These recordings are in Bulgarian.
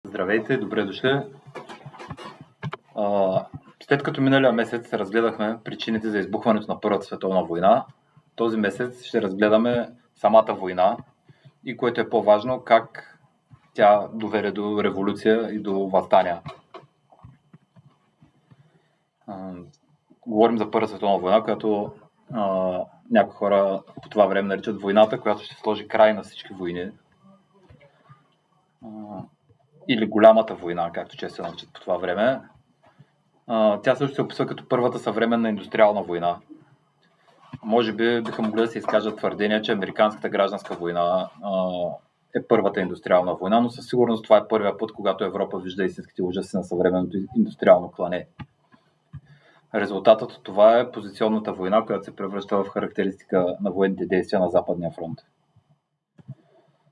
Здравейте, добре дошли. След като миналия месец разгледахме причините за избухването на Първата световна война, този месец ще разгледаме самата война и, което е по-важно, как тя доведе до революция и до въстания. Говорим за Първата световна война, която някои хора по това време наричат войната, която ще сложи край на всички войни. Или голямата война, както често се наричат по това време. Тя също се описва като първата съвременна индустриална война. Може би биха могли да се изкажат твърдения, че Американската гражданска война е първата индустриална война, но със сигурност това е първия път, когато Европа вижда истинските ужаси на съвременното индустриално клане. Резултатът от това е позиционната война, която се превръща в характеристика на военните действия на Западния фронт.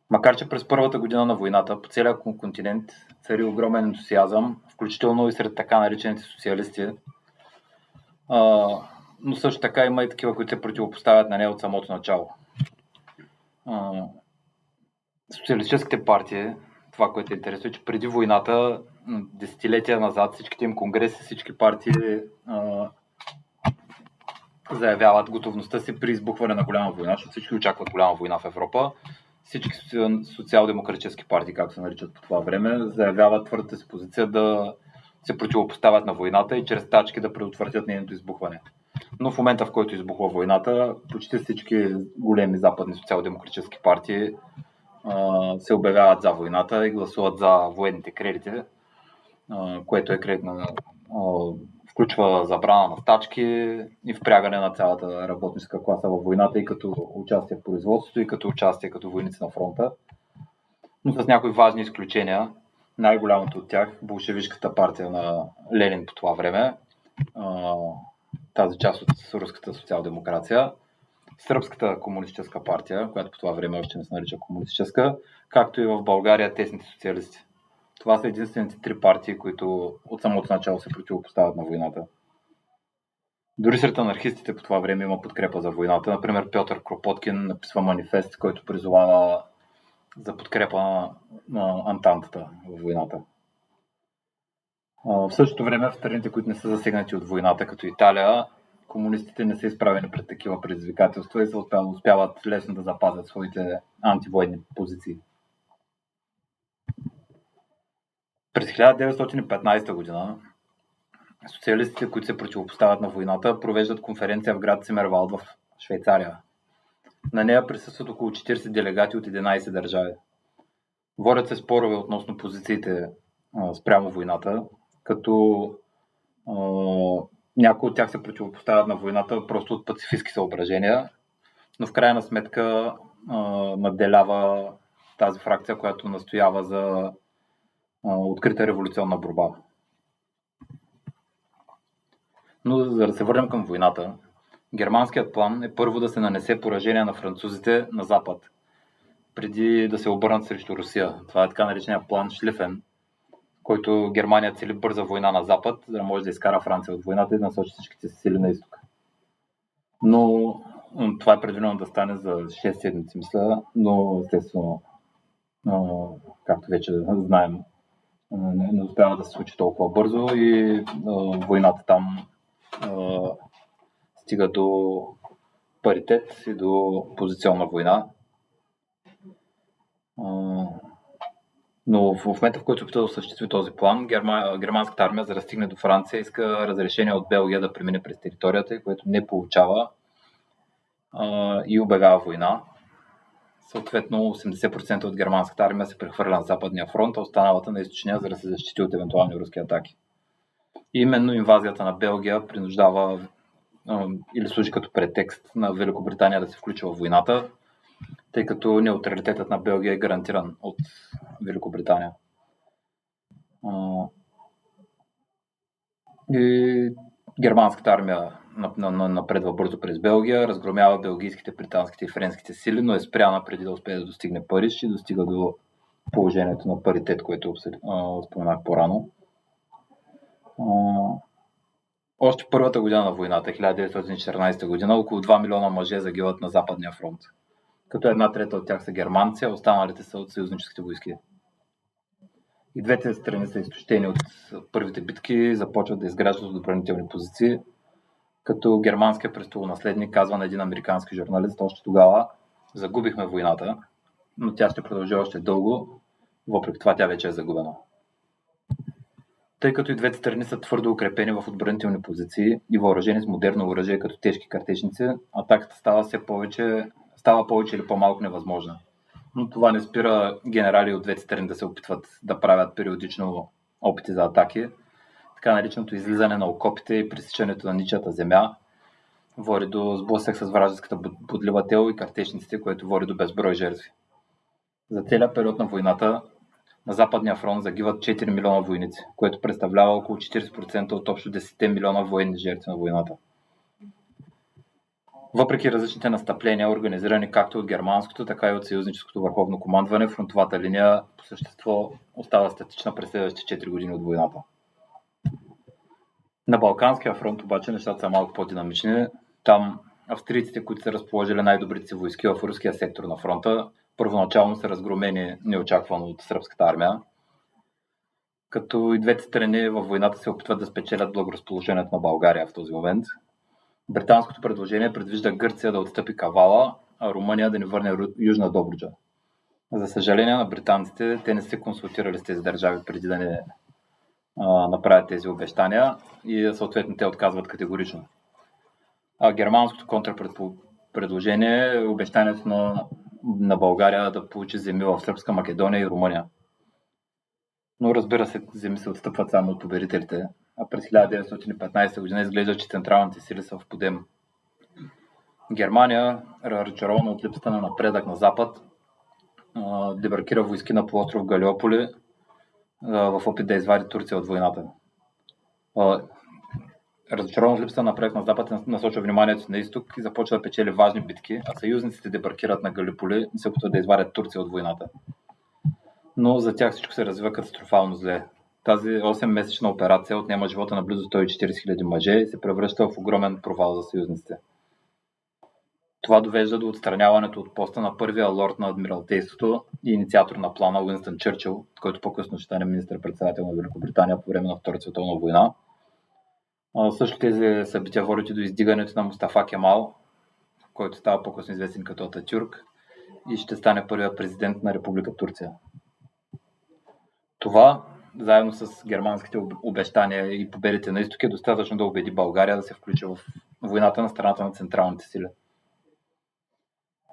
Макар че през първата година на войната по целия континент цари огромен ентусиазъм, включително и сред така наречените социалисти, но също така има и такива, които се противопоставят на нея от самото начало. Социалистическите партии, това, което е интересно, е, че преди войната, десетилетия назад, всичките им конгреси, всички партии заявяват готовността си при избухване на голяма война, защото всички очакват голяма война в Европа. Всички социал-демократически партии, както се наричат по това време, заявяват твърдата си позиция да се противопоставят на войната и чрез тачки да предотвратят нейното избухване. Но в момента, в който избухва войната, почти всички големи западни социал-демократически партии се обявяват за войната и гласуват за военните кредити, което е кредит на включва забрана на стачки и впрягане на цялата работническа класа във войната и като участие в производството, и като участие като войници на фронта. Но с някои важни изключения, най-голямото от тях, болшевишката партия на Ленин по това време, тази част от руската социал-демокрация, Сръбската комунистическа партия, която по това време още не се нарича комунистическа, както и в България тесните социалисти. Това са единствените три партии, които от самото начало се противопоставят на войната. Дори сред анархистите по това време има подкрепа за войната. Например, Пьотър Кропоткин написва манифест, който призовава за подкрепа на Антантата в войната. В същото време в страните, които не са засегнати от войната, като Италия, комунистите не са изправени пред такива предизвикателства и се успяват лесно да запазят своите антивойни позиции. През 1915 година социалистите, които се противопоставят на войната, провеждат конференция в град Цимервалд в Швейцария. На нея присъстват около 40 делегати от 11 държави. Водят се спорове относно позициите спрямо войната, като някои от тях се противопоставят на войната просто от пацифистски съображения, но в крайна сметка надделява тази фракция, която настоява за открита революционна борба. Но за да се върнем към войната, германският план е първо да се нанесе поражение на французите на запад, преди да се обърнат срещу Русия. Това е така наречения план Шлифен, който Германия цели бърза война на запад, за да може да изкара Франция от войната и да насочи всичките сили на изток. Но това е предвидено да стане за 6 седмици, мисля, но естествено, както вече знаем, не успява да се случи толкова бързо и войната там стига до паритет и до позиционна война. Но в момента, в който се опита да осъществи този план, германската армия, за да стигне до Франция, иска разрешение от Белгия да премине през територията, което не получава и обявява война. Съответно, 80% от германската армия се прехвърля на Западния фронт, а останалата на източния, за да се защити от евентуални руски атаки. И именно инвазията на Белгия принуждава или служи като претекст на Великобритания да се включва в войната, тъй като неутралитетът на Белгия е гарантиран от Великобритания. И германската армия напредва бързо през Белгия, разгромява белгийските, британските и френските сили, но е спряна преди да успее да достигне Париж и достига до положението на паритет, което споменах по-рано. Още първата година на войната, 1914 година, около 2 милиона мъже загиват на Западния фронт, като 1/3 от тях са германци, а останалите са от съюзническите войски. И двете страни са изтощени от първите битки, започват да изграждат отбранителни позиции, като германският престолонаследник казва на един американски журналист още тогава: загубихме войната, но тя ще продължи още дълго, въпреки това тя вече е загубена. Тъй като и двете страни са твърдо укрепени в отбранителни позиции и въоръжени с модерно оръжие като тежки картечници, атаката става повече или по-малко невъзможна. Но това не спира генерали от двете страни да се опитват да правят периодично опити за атаки. Така нареченото излизане на окопите и пресичането на ничията земя води до сблъсък с вражеската бодлива тел и картечниците, което води до безброй жертви. За целия период на войната на Западния фронт загиват 4 милиона войници, което представлява около 40% от общо 10 милиона военни жертви на войната. Въпреки различните настъпления, организирани както от германското, така и от съюзническото върховно командване, фронтовата линия по същество остава статична през следващите 4 години от войната. На Балканския фронт обаче нещата са малко по-динамични. Там австрийците, които са разположили най-добрите си войски в руския сектор на фронта, първоначално са разгромени неочаквано от сръбската армия, като и двете страни във войната се опитват да спечелят благоразположението на България в този момент. Британското предложение предвижда Гърция да отстъпи Кавала, а Румъния да ни върне Южна Добруджа. За съжаление на британците, те не се консултирали с тези държави преди да не направят тези обещания и съответно те отказват категорично. А германското контрпредложение е обещанието на България да получи земи в Сръбска Македония и Румъния. Но разбира се, земи се отстъпват само от победителите, а през 1915 година изглежда, че централните сили са в подем. Германия, разочарована от липсата на напредък на Запад, дебаркира войски на полуостров Галиополи в опит да извади Турция от войната. Разочарован от липсата на напредък на Запад насочва вниманието на изток и започва да печели важни битки, а съюзниците дебаркират на Галиполи и се опитват да извадят Турция от войната. Но за тях всичко се развива катастрофално зле. Тази 8-месечна операция отнема живота на близо 140 000 мъже и се превръща в огромен провал за съюзниците. Това довежда до отстраняването от поста на първия лорд на Адмиралтейството и инициатор на плана Уинстън Чърчил, който по-късно ще стане министър-председател на Великобритания по време на Втората световна война. Също тези събития водят и до издигането на Мустафа Кемал, който става по-късно известен като Ататюрк и ще стане първият президент на Република Турция. Това, заедно с германските обещания и победите на изток, е достатъчно да убеди България да се включи в войната на страната на централните сили.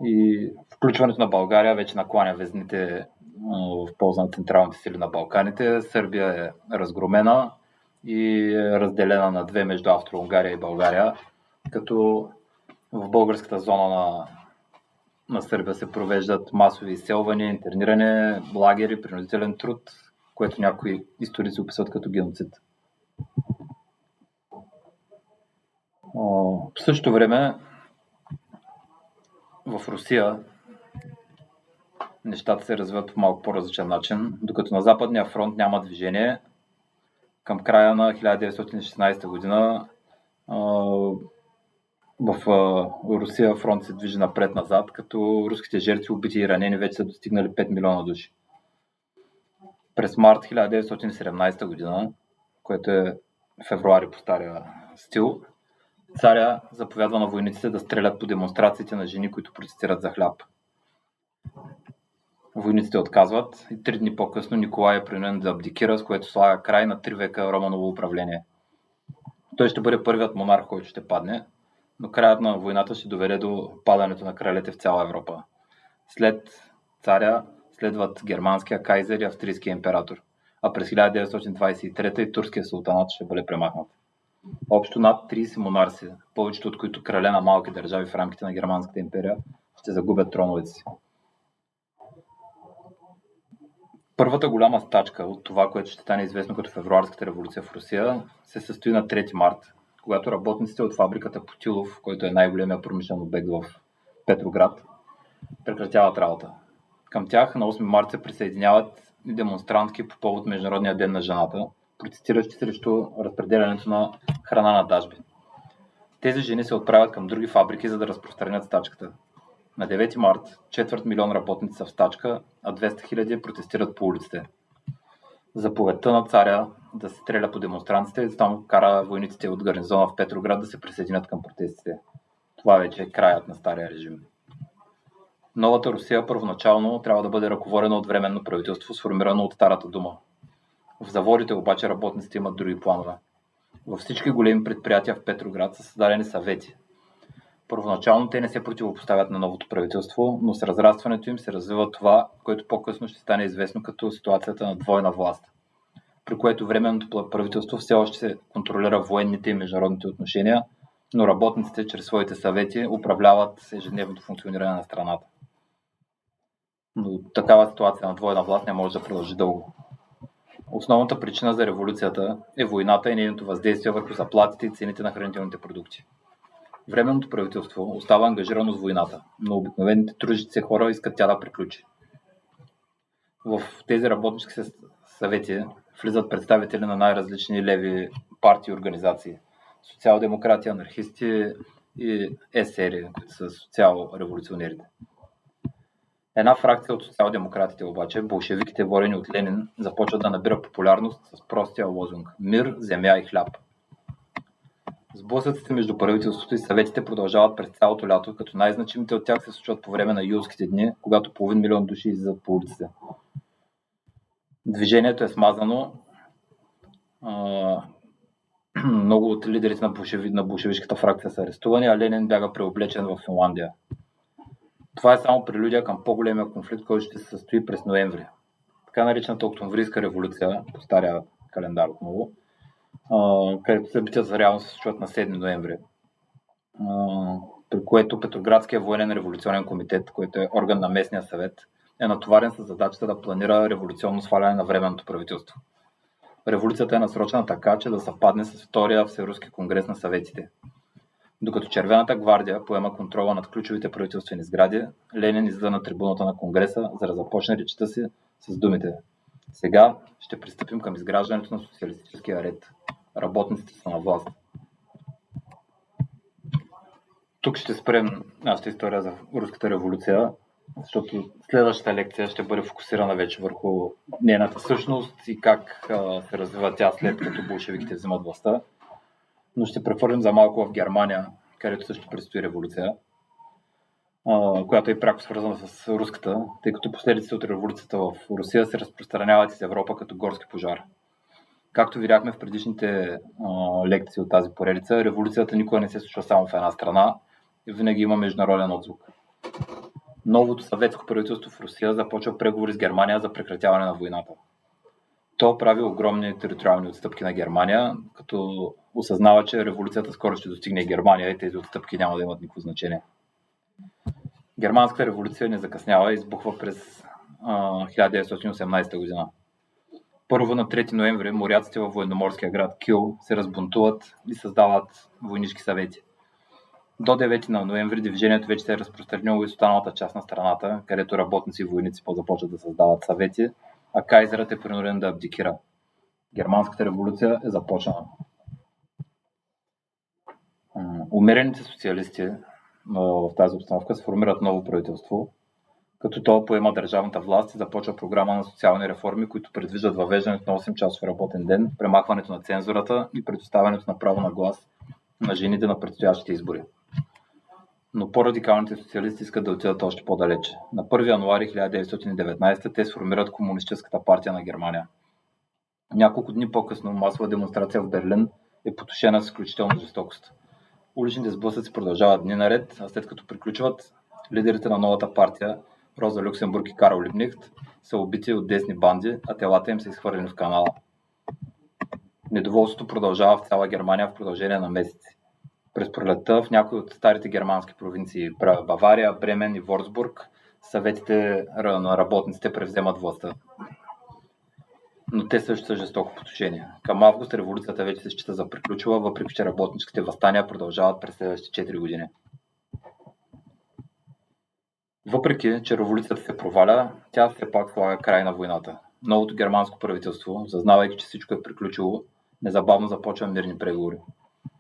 И включването на България вече накланя везните в полза на централните сили на Балканите. Сърбия е разгромена и е разделена на две между Австро-Унгария и България, като в българската зона на Сърбия се провеждат масови изселвания, интерниране, лагери, принудителен труд, което някои историци описват като геноцид. В същото време в Русия нещата се развиват по малко по-различен начин. Докато на Западния фронт няма движение, към края на 1916 година в Русия фронт се движи напред-назад, като руските жертви, убити и ранени, вече са достигнали 5 милиона души. През март 1917 година, което е февруари по стария стил, царя заповядва на войниците да стрелят по демонстрациите на жени, които протестират за хляб. Войниците отказват и 3 дни по-късно Николай е принуден да абдикира, с което слага край на 3 века Романово управление. Той ще бъде първият монарх, който ще падне, но краят на войната ще доведе до падането на кралете в цяла Европа. След царя следват германския кайзер и австрийския император, а през 1923 и турския султанат ще бъде премахнат. Общо над 30 монарси, повечето от които крале на малки държави в рамките на Германската империя, ще загубят троновете си. Първата голяма стачка от това, което ще стане известно като февруарската революция в Русия, се състои на 3 март, когато работниците от фабриката Путилов, който е най-големия промишлен обект в Петроград, прекратяват работа. Към тях на 8 марта се присъединяват и демонстрантки по повод Международния ден на жената, протестиращи срещу разпределянето на храна на дажби. Тези жени се отправят към други фабрики, за да разпространят стачката. На 9 март 250 000 работници са в стачка, а 200 000 протестират по улиците. Заповедта на царя да се стреля по демонстрантите и там кара войниците от гарнизона в Петроград да се присъединят към протестите. Това вече е краят на стария режим. Новата Русия първоначално трябва да бъде ръководена от временно правителство, сформирано от Старата дума. В заводите обаче работниците имат други планове. Във всички големи предприятия в Петроград са създадени съвети. Първоначално те не се противопоставят на новото правителство, но с разрастването им се развива това, което по-късно ще стане известно като ситуацията на двойна власт, при което временното правителство все още се контролира военните и международните отношения, но работниците чрез своите съвети управляват ежедневното функциониране на страната. Но такава ситуация на двойна власт не може да продължи дълго. Основната причина за революцията е войната и нейното въздействие върху заплатите и цените на хранителните продукти. Временното правителство остава ангажирано с войната, но обикновените трудещи се хора искат тя да приключи. В тези работнически съвети влизат представители на най-различни леви партии и организации. Социал-демократи, анархисти и есери, които са социал-революционерите. Една фракция от социал-демократите обаче, болшевиките, водени от Ленин, започват да набира популярност с простия лозунг «Мир, земя и хляб». Сблъсъците между правителството и съветите продължават през цялото лято, като най-значимите от тях се случват по време на юлските дни, когато 500 000 души излизат по улиците. Движението е смазано. Много от лидерите на болшевишката фракция са арестувани, а Ленин бяга преоблечен в Финландия. Това е само прелюдия към по-големия конфликт, който ще се състои през ноември. Така наречената Октомврийска революция, по стария календар отново, където събитията реално се случват на 7 ноември, при което Петроградския военен революционен комитет, който е орган на местния съвет, е натоварен с задачата да планира революционно сваляне на временното правителство. Революцията е насрочена така, че да съвпадне с втория Всеруски конгрес на съветите. Докато Червената гвардия поема контрола над ключовите правителствени сгради, Ленин излиза на трибуната на Конгреса, за да започне речта си с думите: „Сега ще пристъпим към изграждането на социалистическия ред. Работниците са на власт.“ Тук ще спрем нашата история за Руската революция, защото следващата лекция ще бъде фокусирана вече върху нейната същност и как се развива тя след като болшевиките вземат властта. Но ще прехвърлим за малко в Германия, където също предстои революция, която е пряко свързана с руската, тъй като последиците от революцията в Русия се разпространяват из Европа като горски пожар. Както видяхме в предишните лекции от тази поредица, революцията никога не се случва само в една страна и винаги има международен отзвук. Новото съветско правителство в Русия започва преговори с Германия за прекратяване на войната. То прави огромни териториални отстъпки на Германия, като осъзнава, че революцията скоро ще достигне Германия и тези отстъпки няма да имат никакво значение. Германската революция не закъснява и избухва през 1918 година. Първо на 3 ноември моряците във военноморския град Кил се разбунтуват и създават войнишки съвети. До 9 на ноември движението вече се е разпространило и в останалата част на страната, където работници и войници започват да създават съвети, а кайзерът е принуден да абдикира. Германската революция е започнала. Умерените социалисти в тази обстановка сформират ново правителство, като то поема държавната власт и започва програма на социални реформи, които предвиждат въвеждането на 8-часов работен ден, премахването на цензурата и предоставянето на право на глас на жените на предстоящите избори. Но по-радикалните социалисти искат да отидат още по-далече. На 1 януари 1919 те сформират Комунистическата партия на Германия. Няколко дни по-късно масова демонстрация в Берлин е потушена с изключителна жестокост. Уличните сблъсъци продължават дни наред, а след като приключват, лидерите на новата партия, Роза Люксембург и Карл Либнихт, са убити от десни банди, а телата им са изхвърлени в канала. Недоволството продължава в цяла Германия в продължение на месеци. През пролетта в някои от старите германски провинции Бавария, Бремен и Ворцбург съветите на работниците превземат властта. Но те също са жестоко потушени. Към август революцията вече се счита за приключила, въпреки че работническите въстания продължават през следващите 4 години. Въпреки че революцията се проваля, тя все пак слага край на войната. Новото германско правителство, съзнавайки, че всичко е приключило, незабавно започва мирни преговори.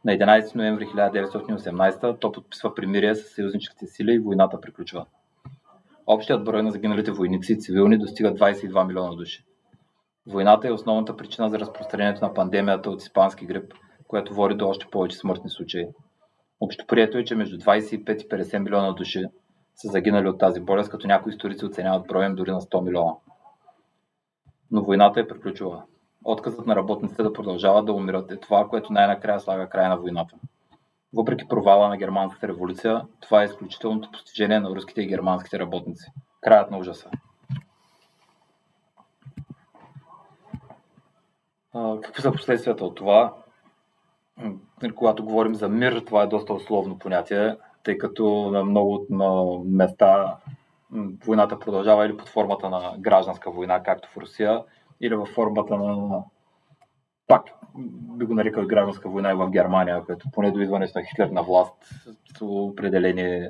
На 11 ноември 1918 то подписва примирие с съюзническите сили и войната приключва. Общият брой на загиналите войници и цивилни достига 22 милиона души. Войната е основната причина за разпространението на пандемията от испански грип, което води до още повече смъртни случаи. Общоприето е, че между 25 и 50 милиона души са загинали от тази болест, като някои историци оценяват броем дори на 100 милиона. Но войната е приключила. Отказът на работниците да продължават да умират е това, което най-накрая слага край на войната. Въпреки провала на германската революция, това е изключителното постижение на руските и германските работници. Краят на ужаса. Какви са последствията от това? Когато говорим за мир, това е доста условно понятие, тъй като на много места войната продължава или под формата на гражданска война, както в Русия, или във формата на, пак би го нарекал гражданска война и в Германия, което поне до идването на Хитлер на власт с определени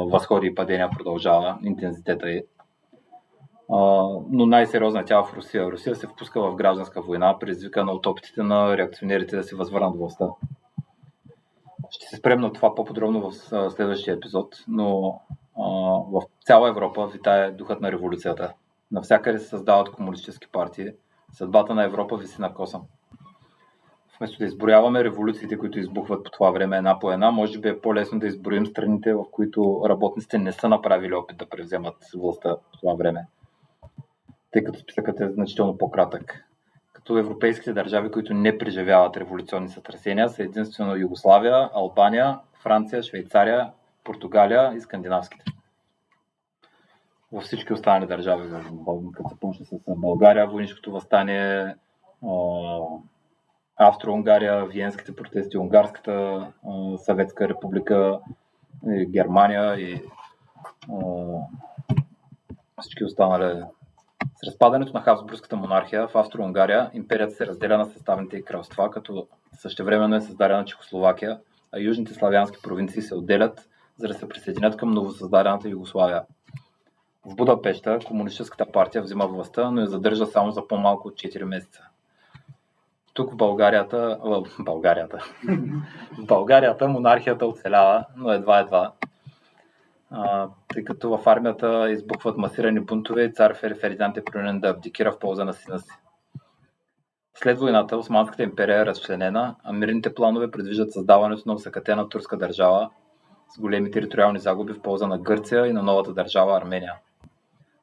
възходи и падения продължава интензитета й. Но най-сериозна е тя в Русия. Русия се впуска в гражданска война, предизвикана от опитите на реакционерите да се възвърнат властта. Ще се спрем на това по-подробно в следващия епизод, но в цяла Европа витае духът на революцията. Навсякъде се създават комунистически партии. Съдбата на Европа виси на косъм. Вместо да изброяваме революциите, които избухват по това време една по една, може би е по-лесно да изброим страните, в които работниците не са направили опит да превземат властта по това време, тъй като списъкът е значително по-кратък. Като европейските държави, които не преживяват революционни сътресения, са единствено Югославия, Албания, Франция, Швейцария, Португалия и скандинавските. Във всички останали държави, като се почне с България, войнишкото въстание, Австро-Унгария, Виенските протести, Унгарската съветска република, Германия и всички останали. С разпадането на Хабсбургската монархия в Австро-Унгария империята се разделя на съставните й кралства, като същевременно е създадена Чехословакия, а южните славянски провинции се отделят, за да се присъединят към новосъздадената Югославия. В Будапеща комунистическата партия взима властта, но я задържа само за по-малко от 4 месеца. Тук в Българията монархията оцелява, но едва. Тъй като в армията избухват масирани бунтове и цар Фердинанд е принуден да абдикира в полза на сина си. След войната Османската империя е разчленена, а мирните планове предвиждат създаването на осакатена турска държава с големи териториални загуби в полза на Гърция и на новата държава Армения.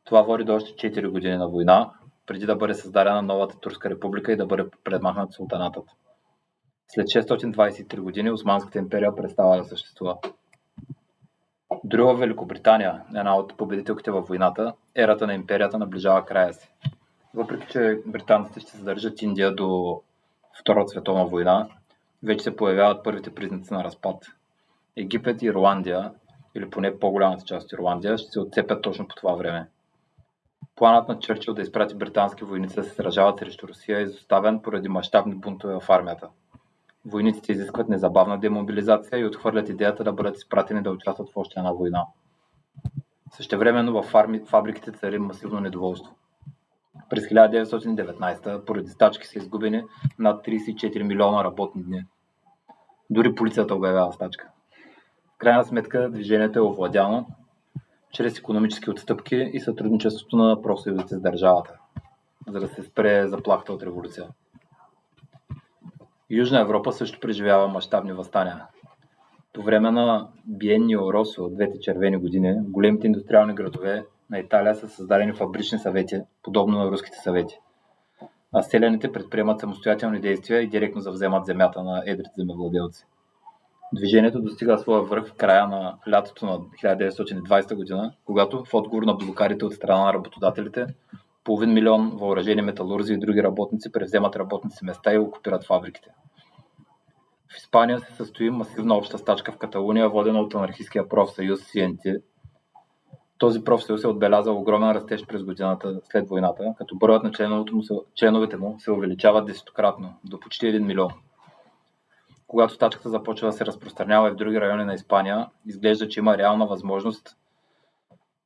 Това води до още 4 години на война, преди да бъде създадена новата турска република и да бъде премахнат султанатът. След 623 години Османската империя престава да съществува. Дори в Великобритания, една от победителките във войната, ерата на империята наближава края си. Въпреки че британците ще задържат Индия до Втората световна война, вече се появяват първите признаци на разпад. Египет и Ирландия, или поне по-голямата част от Ирландия, ще се отцепят точно по това време. Планът на Чърчил да изпрати британски войници да се сражават срещу Русия е изоставен поради мащабни бунтове в армията. Войниците изискват незабавна демобилизация и отхвърлят идеята да бъдат изпратени да участват в още една война. Същевременно в фабриките цари масивно недоволство. През 1919 поради стачки са изгубени над 34 милиона работни дни. Дори полицията обявява стачка. В крайна сметка движението е овладяно чрез икономически отстъпки и сътрудничеството на профсъюзите с държавата, за да се спре заплахата от революция. Южна Европа също преживява мащабни въстания. По време на Биеннио Росо, двете червени години, в големите индустриални градове на Италия са създадени фабрични съвети, подобно на руските съвети. А селяните предприемат самостоятелни действия и директно завземат земята на едрите земевладелци. Движението достига своя връх в края на лятото на 1920 година, когато в отговор на блокадите от страна на работодателите, 500 милион въоръжени металурзи и други работници превземат работници места и окупират фабриките. В Испания се състои масивна обща стачка в Каталуния, водена от анархистския профсъюз CNT. Този профсъюз е отбелязал огромен растеж през годината след войната, като броят на членовете му се увеличава десетократно, до почти 1 милион. Когато стачката започва да се разпространява и в други райони на Испания, изглежда, че има реална възможност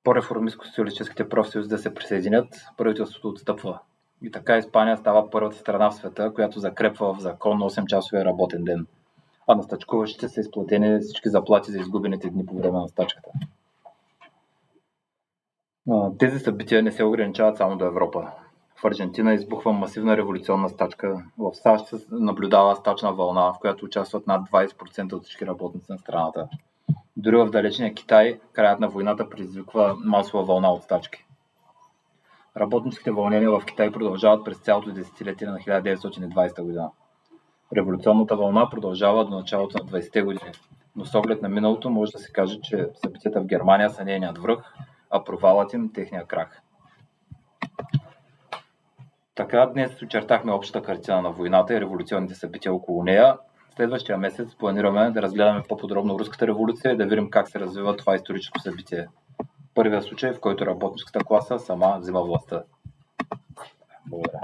по-реформистко-социалистическите профсъюзи да се присъединят, правителството отстъпва. И така Испания става първата страна в света, която закрепва в закон 8-часовия работен ден. А на стачкуващите са изплатени всички заплати за изгубените дни по време на стачката. Тези събития не се ограничават само до Европа. В Аржентина избухва масивна революционна стачка. В САЩ се наблюдава стачна вълна, в която участват над 20% от всички работници на страната. Дори в далечния Китай, краят на войната предизвиква масова вълна от стачки. Работническите вълнения в Китай продължават през цялото десетилетие на 1920 година. Революционната вълна продължава до началото на 20-те години, но с оглед на миналото може да се каже, че събитията в Германия са нейният връх, а провалът им техния крах. Така днес очертахме общата картина на войната и революционните събития около нея. Следващия месец планираме да разгледаме по-подробно Руската революция и да видим как се развива това историческо събитие. Първият случай, в който работническата класа сама взима властта. Благодаря.